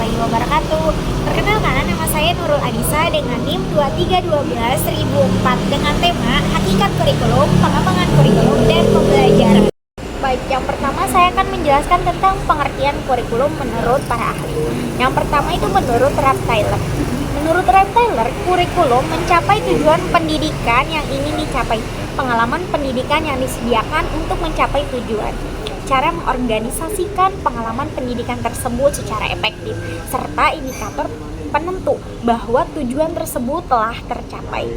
warahmatullahi wabarakatuh. Perkenalkan, nama saya Nurul Anissa dengan NIM 2312-1004 dengan tema Hakikat Kurikulum, Pengembangan Kurikulum, dan Pembelajaran. Baik, yang pertama saya akan menjelaskan tentang pengertian kurikulum menurut para ahli. Yang pertama itu menurut Ralph Taylor. Menurut Ralph Taylor, kurikulum mencapai tujuan pendidikan yang ingin dicapai, pengalaman pendidikan yang disediakan untuk mencapai tujuan, cara mengorganisasikan pengalaman pendidikan tersebut secara efektif, serta indikator penentu bahwa tujuan tersebut telah tercapai.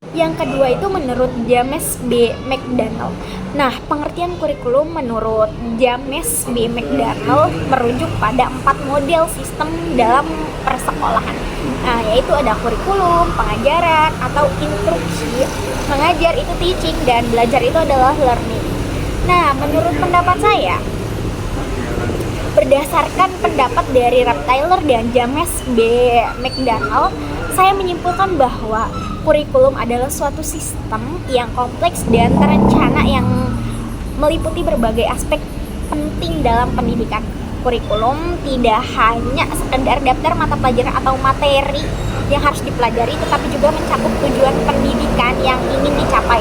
Yang kedua itu menurut James B. McDaniel. Nah, pengertian kurikulum menurut James B. McDaniel merujuk pada 4 model sistem dalam persekolahan. Nah, yaitu ada kurikulum, pengajaran, atau instruksi. Mengajar itu teaching, dan belajar itu adalah learning. Nah, menurut pendapat saya, berdasarkan pendapat dari Ralph Taylor dan James B. McDaniel, saya menyimpulkan bahwa kurikulum adalah suatu sistem yang kompleks dan terencana yang meliputi berbagai aspek penting dalam pendidikan. Kurikulum tidak hanya sekedar daftar mata pelajaran atau materi yang harus dipelajari, tetapi juga mencakup tujuan pendidikan yang ingin dicapai,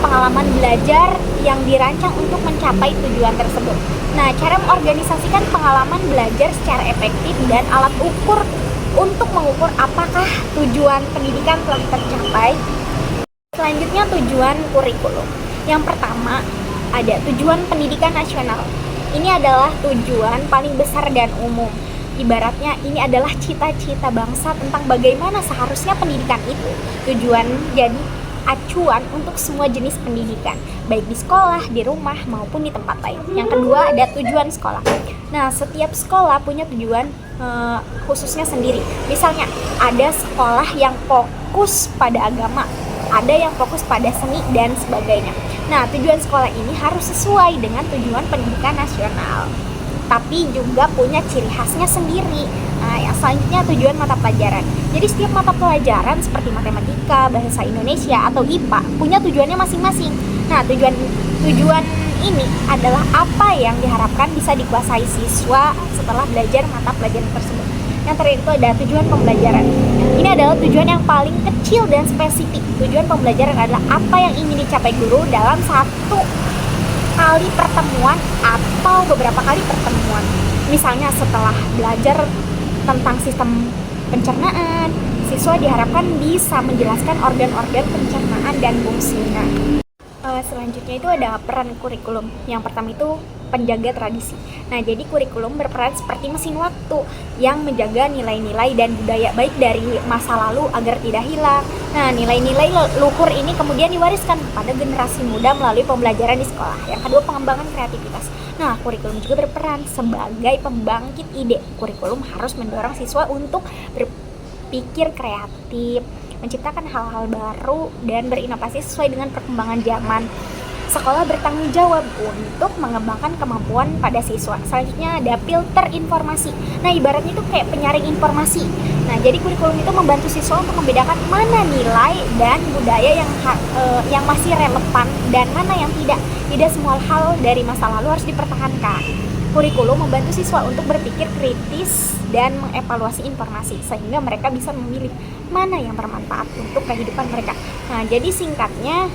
pengalaman belajar yang dirancang untuk mencapai tujuan tersebut. Nah, cara mengorganisasikan pengalaman belajar secara efektif dan alat ukur untuk mengukur apakah tujuan pendidikan telah tercapai. Selanjutnya, tujuan kurikulum. Yang pertama, ada tujuan pendidikan nasional. Ini adalah tujuan paling besar dan umum. Ibaratnya ini adalah cita-cita bangsa tentang bagaimana seharusnya pendidikan itu. Tujuan jadi acuan untuk semua jenis pendidikan, baik di sekolah, di rumah, maupun di tempat lain. Yang kedua, ada tujuan sekolah. Nah, setiap sekolah punya tujuan khususnya sendiri. Misalnya, ada sekolah yang fokus pada agama, ada yang fokus pada seni, dan sebagainya. Nah, tujuan sekolah ini harus sesuai dengan tujuan pendidikan nasional, tapi juga punya ciri khasnya sendiri. Nah, yang selanjutnya tujuan mata pelajaran. Jadi setiap mata pelajaran seperti matematika, bahasa Indonesia, atau IPA punya tujuannya masing-masing. Nah, tujuan ini adalah apa yang diharapkan bisa dikuasai siswa setelah belajar mata pelajaran tersebut. Yang terakhir itu ada tujuan pembelajaran. Ini adalah tujuan yang paling kecil dan spesifik. Tujuan pembelajaran adalah apa yang ingin dicapai guru dalam satu kali pertemuan atau beberapa kali pertemuan. Misalnya setelah belajar tentang sistem pencernaan, siswa diharapkan bisa menjelaskan organ-organ pencernaan dan fungsinya. Selanjutnya itu ada peran kurikulum. Yang pertama itu penjaga tradisi. Nah, jadi kurikulum berperan seperti mesin waktu yang menjaga nilai-nilai dan budaya baik dari masa lalu agar tidak hilang. Nah, nilai-nilai luhur ini kemudian diwariskan kepada generasi muda melalui pembelajaran di sekolah. Yang kedua, pengembangan kreativitas. Nah, kurikulum juga berperan sebagai pembangkit ide. Kurikulum harus mendorong siswa untuk berpikir kreatif, menciptakan hal-hal baru, dan berinovasi sesuai dengan perkembangan zaman. Sekolah bertanggung jawab untuk mengembangkan kemampuan pada siswa. Selanjutnya ada filter informasi. Nah, ibaratnya itu kayak penyaring informasi. Nah, jadi kurikulum itu membantu siswa untuk membedakan mana nilai dan budaya yang masih relevan dan mana yang tidak. Tidak semua hal dari masa lalu harus dipertahankan. Kurikulum membantu siswa untuk berpikir kritis dan mengevaluasi informasi sehingga mereka bisa memilih mana yang bermanfaat untuk kehidupan mereka. Nah, jadi singkatnya,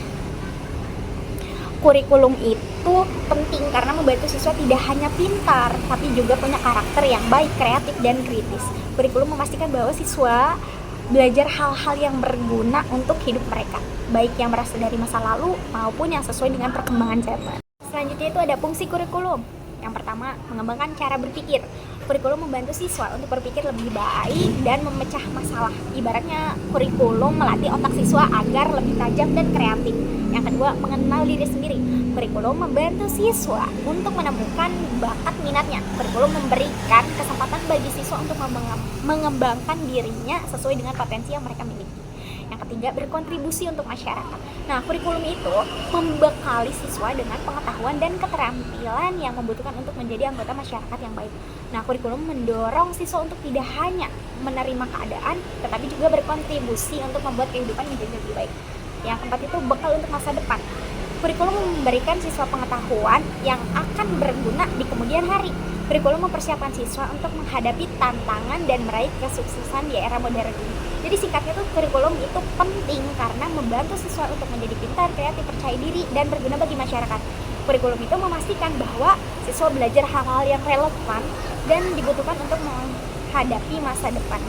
kurikulum itu penting karena membantu siswa tidak hanya pintar, tapi juga punya karakter yang baik, kreatif, dan kritis. Kurikulum memastikan bahwa siswa belajar hal-hal yang berguna untuk hidup mereka, baik yang berasal dari masa lalu maupun yang sesuai dengan perkembangan zaman. Selanjutnya itu ada fungsi kurikulum. Yang pertama, mengembangkan cara berpikir. Kurikulum membantu siswa untuk berpikir lebih baik dan memecah masalah. Ibaratnya kurikulum melatih otak siswa agar lebih tajam dan kreatif. Yang kedua, mengenal diri sendiri. Kurikulum membantu siswa untuk menemukan bakat minatnya. Kurikulum memberikan kesempatan bagi siswa untuk mengembangkan dirinya sesuai dengan potensi yang mereka miliki. Yang ketiga, berkontribusi untuk masyarakat. Nah, kurikulum itu membekali siswa dengan pengetahuan dan keterampilan yang membutuhkan untuk menjadi anggota masyarakat yang baik. Nah, kurikulum mendorong siswa untuk tidak hanya menerima keadaan, tetapi juga berkontribusi untuk membuat kehidupan menjadi lebih baik. Yang keempat itu bekal untuk masa depan. Kurikulum memberikan siswa pengetahuan yang akan berguna di kemudian hari. Kurikulum mempersiapkan siswa untuk menghadapi tantangan dan meraih kesuksesan di era modern ini. Jadi singkatnya tuh kurikulum itu penting karena membantu siswa untuk menjadi pintar, kreatif, percaya diri, dan berguna bagi masyarakat. Kurikulum itu memastikan bahwa siswa belajar hal-hal yang relevan dan dibutuhkan untuk menghadapi masa depan.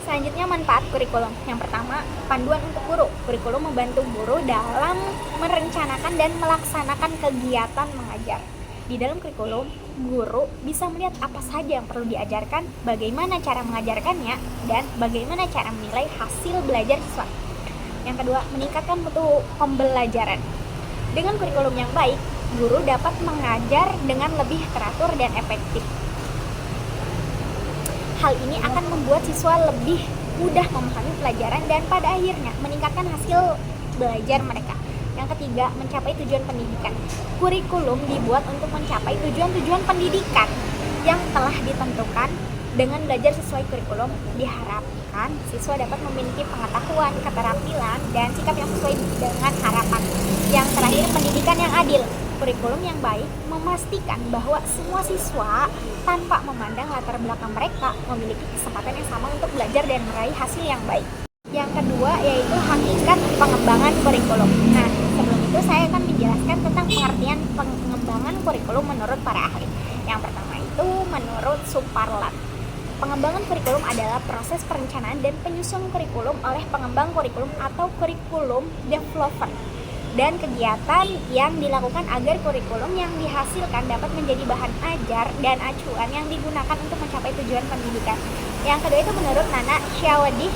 Selanjutnya, manfaat kurikulum. Yang pertama, panduan untuk guru. Kurikulum membantu guru dalam merencanakan dan melaksanakan kegiatan mengajar. Di dalam kurikulum, guru bisa melihat apa saja yang perlu diajarkan, bagaimana cara mengajarkannya, dan bagaimana cara menilai hasil belajar siswa. Yang kedua, meningkatkan mutu pembelajaran. Dengan kurikulum yang baik, guru dapat mengajar dengan lebih teratur dan efektif. Hal ini akan membuat siswa lebih mudah memahami pelajaran dan pada akhirnya meningkatkan hasil belajar mereka. Yang ketiga, mencapai tujuan pendidikan. Kurikulum dibuat untuk mencapai tujuan-tujuan pendidikan yang telah ditentukan. Dengan belajar sesuai kurikulum, diharapkan siswa dapat memiliki pengetahuan, keterampilan, dan sikap yang sesuai dengan harapan. Yang terakhir, pendidikan yang adil. Kurikulum yang baik memastikan bahwa semua siswa tanpa memandang latar belakang mereka memiliki kesempatan yang sama untuk belajar dan meraih hasil yang baik. Yang kedua yaitu hakikat pengembangan kurikulum. Nah, sebelum itu saya akan menjelaskan tentang pengertian pengembangan kurikulum menurut para ahli. Yang pertama itu menurut Suparlan. Pengembangan kurikulum adalah proses perencanaan dan penyusunan kurikulum oleh pengembang kurikulum atau kurikulum developer, dan kegiatan yang dilakukan agar kurikulum yang dihasilkan dapat menjadi bahan ajar dan acuan yang digunakan untuk mencapai tujuan pendidikan. Yang kedua itu menurut Nana Syawadih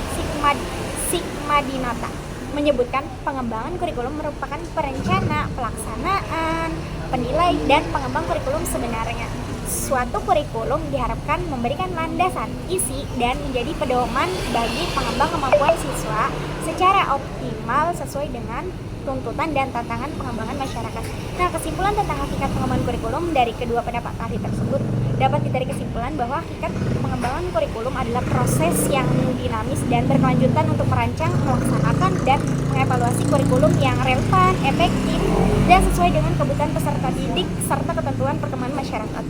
Sikmadinata, menyebutkan pengembangan kurikulum merupakan perencana, pelaksanaan, penilai, dan pengembang kurikulum sebenarnya. Suatu kurikulum diharapkan memberikan landasan, isi, dan menjadi pedoman bagi pengembang kemampuan siswa secara optimal sesuai dengan tuntutan dan tantangan pengembangan masyarakat. Nah, kesimpulan tentang hakikat pengembangan kurikulum dari kedua pendapat ahli tersebut dapat ditarik kesimpulan bahwa hakikat pengembangan kurikulum adalah proses yang dinamis dan berkelanjutan untuk merancang, melaksanakan, dan mengevaluasi kurikulum yang relevan, efektif, dan sesuai dengan kebutuhan peserta didik serta ketentuan perkembangan masyarakat.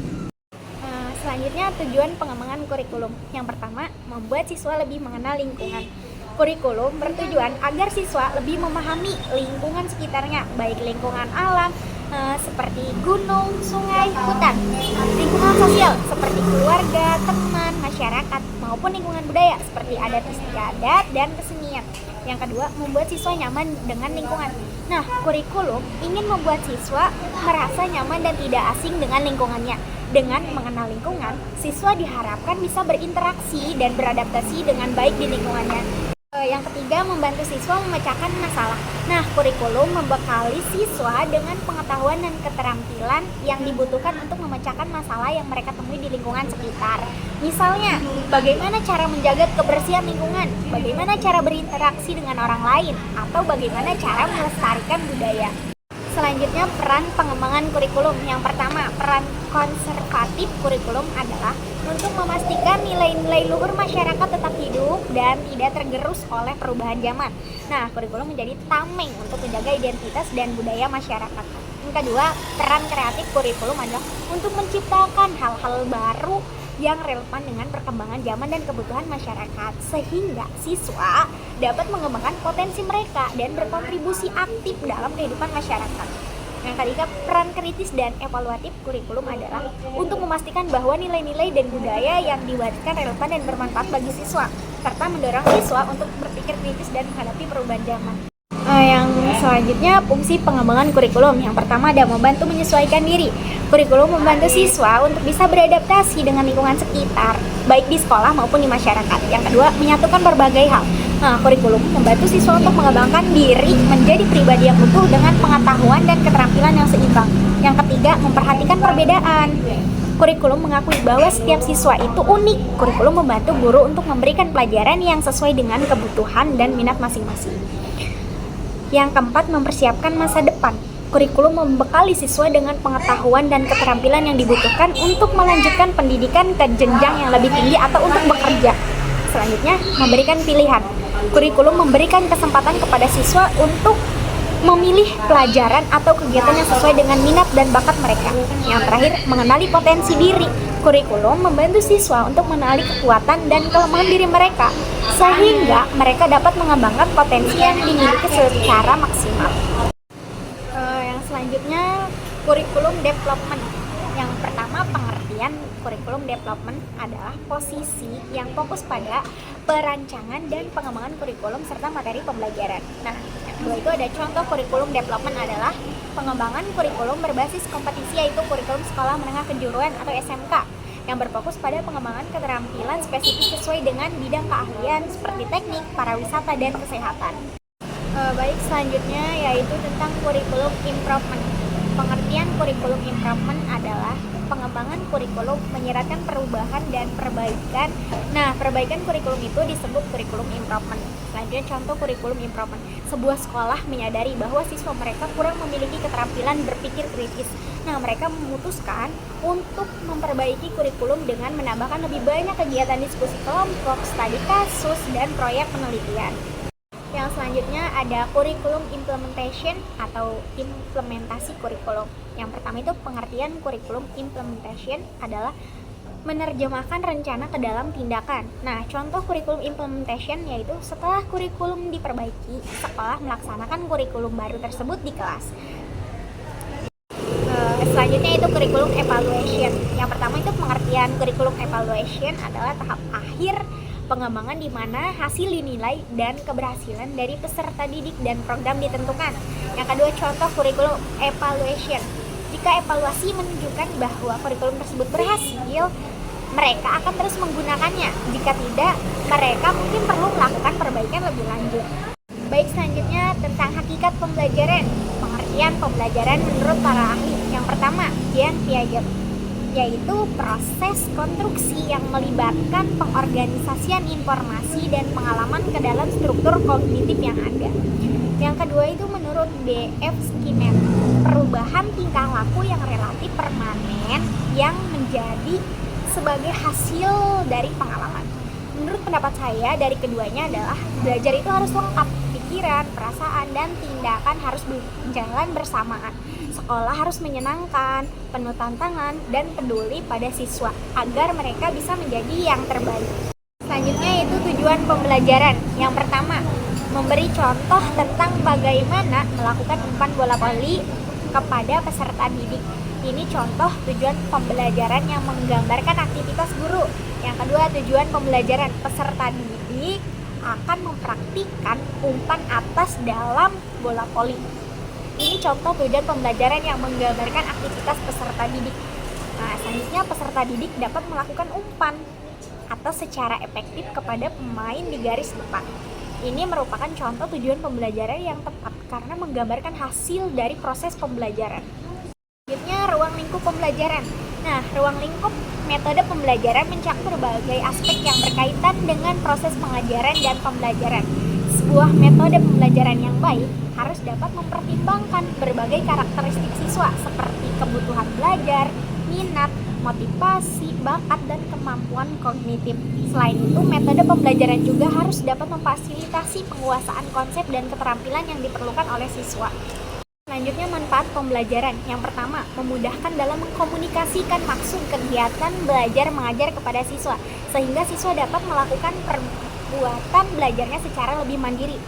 Selanjutnya, tujuan pengembangan kurikulum. Yang pertama, membuat siswa lebih mengenal lingkungan. Kurikulum bertujuan agar siswa lebih memahami lingkungan sekitarnya, baik lingkungan alam seperti gunung, sungai, hutan, lingkungan sosial seperti keluarga, teman, masyarakat, maupun lingkungan budaya seperti adat istiadat dan kesenian. Yang kedua, membuat siswa nyaman dengan lingkungan. Nah, kurikulum ingin membuat siswa merasa nyaman dan tidak asing dengan lingkungannya. Dengan mengenal lingkungan, siswa diharapkan bisa berinteraksi dan beradaptasi dengan baik di lingkungannya. Yang ketiga, membantu siswa memecahkan masalah. Nah, kurikulum membekali siswa dengan pengetahuan dan keterampilan yang dibutuhkan untuk memecahkan masalah yang mereka temui di lingkungan sekitar. Misalnya, bagaimana cara menjaga kebersihan lingkungan, bagaimana cara berinteraksi dengan orang lain, atau bagaimana cara melestarikan budaya. Selanjutnya, peran pengembangan kurikulum. Yang pertama, peran konservatif kurikulum adalah untuk memastikan nilai-nilai luhur masyarakat tetap hidup dan tidak tergerus oleh perubahan zaman. Nah, kurikulum menjadi tameng untuk menjaga identitas dan budaya masyarakat. Yang kedua, peran kreatif kurikulum adalah untuk menciptakan hal-hal baru yang relevan dengan perkembangan zaman dan kebutuhan masyarakat, sehingga siswa dapat mengembangkan potensi mereka dan berkontribusi aktif dalam kehidupan masyarakat. Yang ketiga, peran kritis dan evaluatif kurikulum adalah untuk memastikan bahwa nilai-nilai dan budaya yang diwariskan relevan dan bermanfaat bagi siswa, serta mendorong siswa untuk berpikir kritis dan menghadapi perubahan zaman. Yang selanjutnya, fungsi pengembangan kurikulum. Yang pertama ada membantu menyesuaikan diri. Kurikulum membantu siswa untuk bisa beradaptasi dengan lingkungan sekitar, baik di sekolah maupun di masyarakat. Yang kedua, menyatukan berbagai hal. Nah, kurikulum membantu siswa untuk mengembangkan diri menjadi pribadi yang utuh dengan pengetahuan dan keterampilan yang seimbang. Yang ketiga, memperhatikan perbedaan. Kurikulum mengakui bahwa setiap siswa itu unik. Kurikulum membantu guru untuk memberikan pelajaran yang sesuai dengan kebutuhan dan minat masing-masing. Yang keempat, mempersiapkan masa depan. Kurikulum membekali siswa dengan pengetahuan dan keterampilan yang dibutuhkan untuk melanjutkan pendidikan ke jenjang yang lebih tinggi atau untuk bekerja. Selanjutnya, memberikan pilihan. Kurikulum memberikan kesempatan kepada siswa untuk memilih pelajaran atau kegiatan yang sesuai dengan minat dan bakat mereka. Yang terakhir, mengenali potensi diri. Kurikulum membantu siswa untuk mengenali kekuatan dan kelemahan diri mereka, sehingga mereka dapat mengembangkan potensi yang dimiliki secara maksimal. Yang selanjutnya, kurikulum development. Yang pertama, pengertian kurikulum development adalah posisi yang fokus pada perancangan dan pengembangan kurikulum serta materi pembelajaran. Nah, yang kedua itu ada contoh kurikulum development adalah pengembangan kurikulum berbasis kompetisi, yaitu kurikulum sekolah menengah kejuruan atau SMK yang berfokus pada pengembangan keterampilan spesifik sesuai dengan bidang keahlian seperti teknik, pariwisata, dan kesehatan. Baik, selanjutnya yaitu tentang kurikulum improvement. Pengertian kurikulum improvement adalah pengembangan kurikulum menyiratkan perubahan dan perbaikan. Nah, perbaikan kurikulum itu disebut kurikulum improvement. Selanjutnya contoh kurikulum improvement. Sebuah sekolah menyadari bahwa siswa mereka kurang memiliki keterampilan berpikir kritis. Nah, mereka memutuskan untuk memperbaiki kurikulum dengan menambahkan lebih banyak kegiatan diskusi kelompok, studi kasus, dan proyek penelitian. Yang selanjutnya ada kurikulum implementation atau implementasi kurikulum. Yang pertama itu pengertian kurikulum implementation adalah menerjemahkan rencana ke dalam tindakan. Nah, contoh kurikulum implementation yaitu setelah kurikulum diperbaiki, sekolah melaksanakan kurikulum baru tersebut di kelas. Selanjutnya itu kurikulum evaluation. Yang pertama itu pengertian kurikulum evaluation adalah tahap akhir pengembangan di mana hasil dinilai dan keberhasilan dari peserta didik dan program ditentukan. Yang kedua, contoh kurikulum evaluation. Jika evaluasi menunjukkan bahwa kurikulum tersebut berhasil, mereka akan terus menggunakannya. Jika tidak, mereka mungkin perlu melakukan perbaikan lebih lanjut. Baik, selanjutnya tentang hakikat pembelajaran. Pengertian pembelajaran menurut para ahli. Yang pertama, Jean Piaget, yaitu proses konstruksi yang melibatkan pengorganisasian informasi dan pengalaman ke dalam struktur kognitif yang ada. Yang kedua itu menurut D.F. Skinner, perubahan tingkah laku yang relatif permanen yang menjadi sebagai hasil dari pengalaman. Menurut pendapat saya dari keduanya adalah belajar itu harus lengkap, pikiran, perasaan, dan tindakan harus berjalan bersamaan. Sekolah harus menyenangkan, penuh tantangan, dan peduli pada siswa agar mereka bisa menjadi yang terbaik. Selanjutnya itu tujuan pembelajaran. Yang pertama, memberi contoh tentang bagaimana melakukan umpan bola voli kepada peserta didik. Ini contoh tujuan pembelajaran yang menggambarkan aktivitas guru. Yang kedua, tujuan pembelajaran peserta didik akan mempraktikkan umpan atas dalam bola voli. Ini contoh tujuan pembelajaran yang menggambarkan aktivitas peserta didik. Nah, selanjutnya peserta didik dapat melakukan umpan atau secara efektif kepada pemain di garis depan. Ini merupakan contoh tujuan pembelajaran yang tepat karena menggambarkan hasil dari proses pembelajaran. Selanjutnya, ruang lingkup pembelajaran. Nah, ruang lingkup metode pembelajaran mencakup berbagai aspek yang berkaitan dengan proses pengajaran dan pembelajaran. Sebuah metode pembelajaran yang baik harus dapat mempertimbangkan berbagai karakteristik siswa seperti kebutuhan belajar, minat, motivasi, bakat, dan kemampuan kognitif. Selain itu, metode pembelajaran juga harus dapat memfasilitasi penguasaan konsep dan keterampilan yang diperlukan oleh siswa. Selanjutnya, manfaat pembelajaran. Yang pertama, memudahkan dalam mengkomunikasikan maksud kegiatan belajar mengajar kepada siswa, sehingga siswa dapat melakukan perbuatan belajarnya secara lebih mandiri.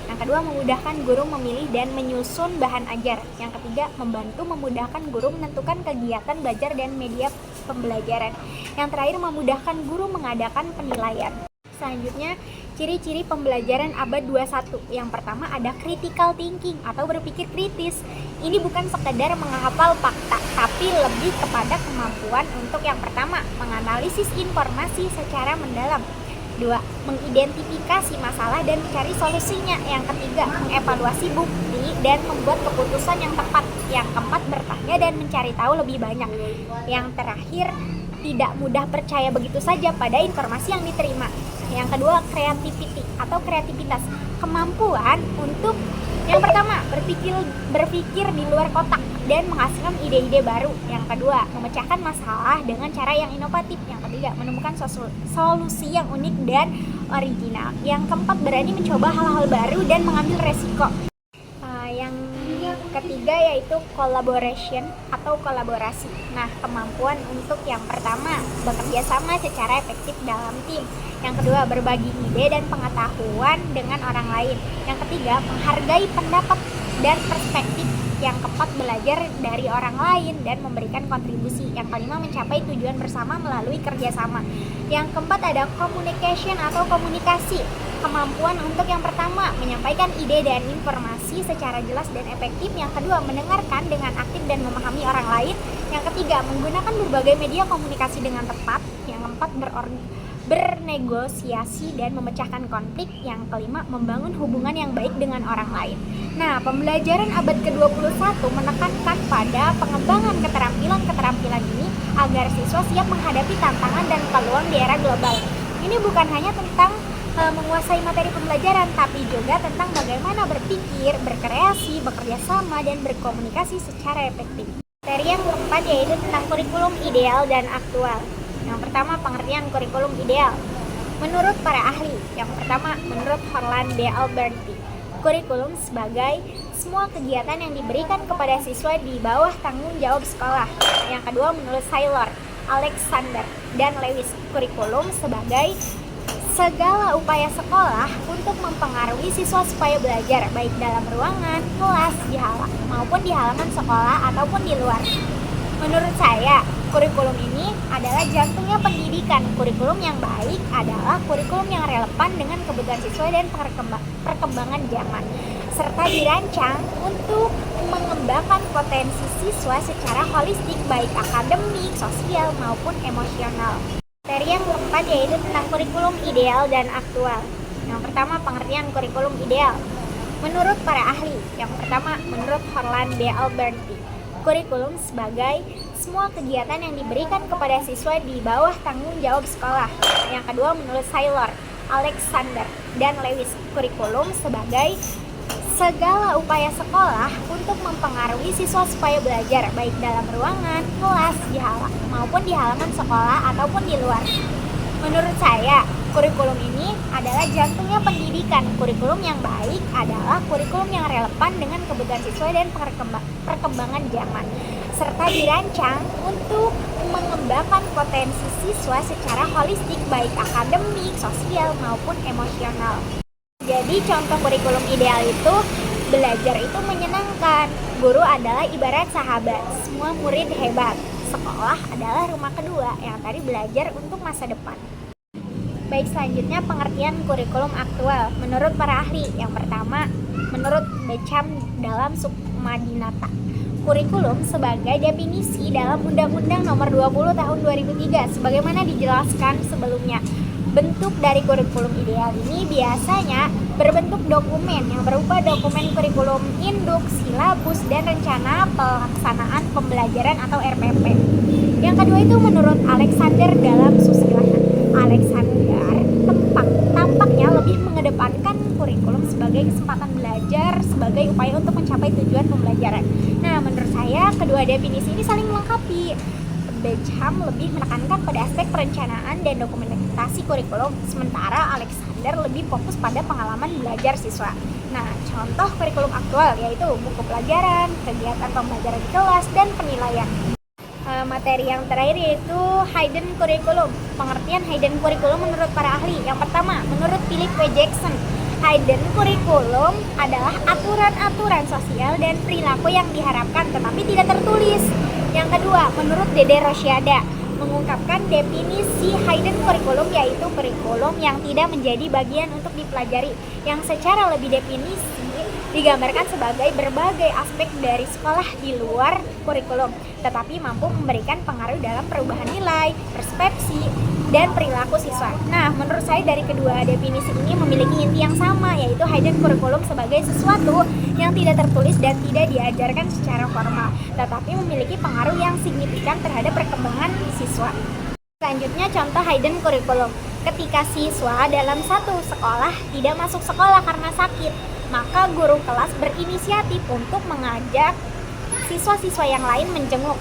Yang kedua, memudahkan guru memilih dan menyusun bahan ajar. Yang ketiga, membantu memudahkan guru menentukan kegiatan belajar dan media pembelajaran. Yang terakhir, memudahkan guru mengadakan penilaian. Selanjutnya, ciri-ciri pembelajaran abad 21. Yang pertama ada critical thinking atau berpikir kritis. Ini bukan sekedar menghafal fakta, tapi lebih kepada kemampuan untuk yang pertama, menganalisis informasi secara mendalam. 2. Mengidentifikasi masalah dan mencari solusinya. Yang ketiga, mengevaluasi bukti dan membuat keputusan yang tepat. Yang keempat, bertanya dan mencari tahu lebih banyak. Yang terakhir, tidak mudah percaya begitu saja pada informasi yang diterima. Yang kedua, creativity atau kreativitas, kemampuan untuk yang pertama berpikir di luar kotak dan menghasilkan ide-ide baru. Yang kedua, memecahkan masalah dengan cara yang inovatif. Yang ketiga, menemukan solusi yang unik dan original. Yang keempat, berani mencoba hal-hal baru dan mengambil resiko. Yang ketiga yaitu collaboration atau kolaborasi. Nah, kemampuan untuk yang pertama bekerja sama secara efektif dalam tim. Yang kedua, berbagi ide dan pengetahuan dengan orang lain. Yang ketiga, menghargai pendapat dan perspektif. Yang keempat, belajar dari orang lain dan memberikan kontribusi. Yang kelima, mencapai tujuan bersama melalui kerjasama. Yang keempat ada communication atau komunikasi. Kemampuan untuk yang pertama, menyampaikan ide dan informasi secara jelas dan efektif. Yang kedua, mendengarkan dengan aktif dan memahami orang lain. Yang ketiga, menggunakan berbagai media komunikasi dengan tepat. Yang keempat, bernegosiasi dan memecahkan konflik. Yang kelima, membangun hubungan yang baik dengan orang lain. Nah, pembelajaran abad ke-21 menekankan pada pengembangan keterampilan-keterampilan ini agar siswa siap menghadapi tantangan dan peluang di era global. Ini bukan hanya tentang menguasai materi pembelajaran, tapi juga tentang bagaimana berpikir, berkreasi, bekerja sama, dan berkomunikasi secara efektif. Materi yang keempat yaitu tentang kurikulum ideal dan aktual. Yang pertama, pengertian kurikulum ideal. Menurut para ahli, yang pertama, menurut Harlan D. Alberti, kurikulum sebagai semua kegiatan yang diberikan kepada siswa di bawah tanggung jawab sekolah. Yang kedua, menurut Saylor, Alexander, dan Lewis, kurikulum sebagai segala upaya sekolah untuk mempengaruhi siswa supaya belajar baik dalam ruangan, kelas, maupun di halaman sekolah ataupun di luar. Menurut saya, kurikulum ini adalah jantungnya pendidikan. Kurikulum yang baik adalah kurikulum yang relevan dengan kebutuhan siswa dan perkembangan zaman, serta dirancang untuk mengembangkan potensi siswa secara holistik baik akademik, sosial, maupun emosional. Materi yang keempat yaitu tentang kurikulum ideal dan aktual. Yang pertama, pengertian kurikulum ideal. Menurut para ahli, yang pertama, menurut Harlan D. Alberti, kurikulum sebagai semua kegiatan yang diberikan kepada siswa di bawah tanggung jawab sekolah. Yang kedua, menurut Saylor, Alexander, dan Lewis, kurikulum sebagai segala upaya sekolah untuk mempengaruhi siswa supaya belajar baik dalam ruangan, kelas, maupun di halaman sekolah ataupun di luar. Menurut saya, kurikulum ini adalah jantungnya pendidikan. Kurikulum yang baik adalah kurikulum yang relevan dengan kebutuhan siswa dan perkembangan zaman, serta dirancang untuk mengembangkan potensi siswa secara holistik baik akademik, sosial, maupun emosional. Jadi contoh kurikulum ideal itu, belajar itu menyenangkan, guru adalah ibarat sahabat, semua murid hebat, sekolah adalah rumah kedua yang tadi belajar untuk masa depan. Baik, selanjutnya pengertian kurikulum aktual menurut para ahli. Yang pertama, menurut Beckham dalam Sukmadinata, kurikulum sebagai definisi dalam Undang-Undang Nomor 20 Tahun 2003 sebagaimana dijelaskan sebelumnya. Bentuk dari kurikulum ideal ini biasanya berbentuk dokumen yang berupa dokumen kurikulum induk, silabus, dan rencana pelaksanaan pembelajaran atau RPP. Yang kedua itu menurut Alexander dalam Susilana. Alexander tampaknya lebih mengedepankan kurikulum sebagai kesempatan belajar sebagai upaya untuk mencapai tujuan pembelajaran. Nah, menurut saya kedua definisi ini saling melengkapi. Beckham lebih menekankan pada aspek perencanaan dan dokumentasi kurikulum, sementara Alexander lebih fokus pada pengalaman belajar siswa. Nah, contoh kurikulum aktual yaitu buku pelajaran, kegiatan pembelajaran di kelas, dan penilaian. Materi yang terakhir yaitu hidden curriculum. Pengertian hidden curriculum menurut para ahli. Yang pertama, menurut Philip W. Jackson, hidden curriculum adalah aturan-aturan sosial dan perilaku yang diharapkan tetapi tidak tertulis. Yang kedua, menurut Dede Rosiada, mengungkapkan definisi hidden curriculum yaitu kurikulum yang tidak menjadi bagian untuk dipelajari, yang secara lebih definisi digambarkan sebagai berbagai aspek dari sekolah di luar kurikulum, tetapi mampu memberikan pengaruh dalam perubahan nilai, persepsi, dan perilaku siswa. Nah, menurut saya dari kedua definisi ini memiliki inti yang sama, yaitu hidden curriculum sebagai sesuatu yang tidak tertulis dan tidak diajarkan secara formal, tetapi memiliki pengaruh yang signifikan terhadap perkembangan siswa. Selanjutnya, contoh hidden curriculum. Ketika siswa dalam satu sekolah tidak masuk sekolah karena sakit, maka guru kelas berinisiatif untuk mengajak siswa-siswa yang lain menjenguk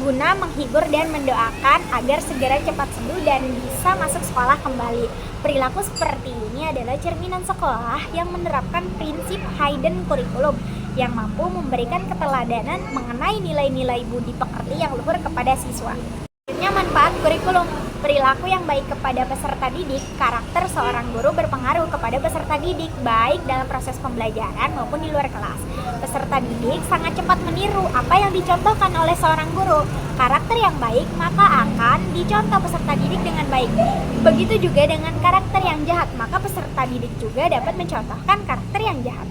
guna menghibur dan mendoakan agar segera cepat sembuh dan bisa masuk sekolah kembali. Perilaku seperti ini adalah cerminan sekolah yang menerapkan prinsip hidden curriculum yang mampu memberikan keteladanan mengenai nilai-nilai budi pekerti yang luhur kepada siswa. Selanjutnya, manfaat kurikulum. Perilaku yang baik kepada peserta didik, karakter seorang guru berpengaruh kepada peserta didik, baik dalam proses pembelajaran maupun di luar kelas. Peserta didik sangat cepat meniru apa yang dicontohkan oleh seorang guru. Karakter yang baik maka akan dicontoh peserta didik dengan baik. Begitu juga dengan karakter yang jahat, maka peserta didik juga dapat mencontohkan karakter yang jahat.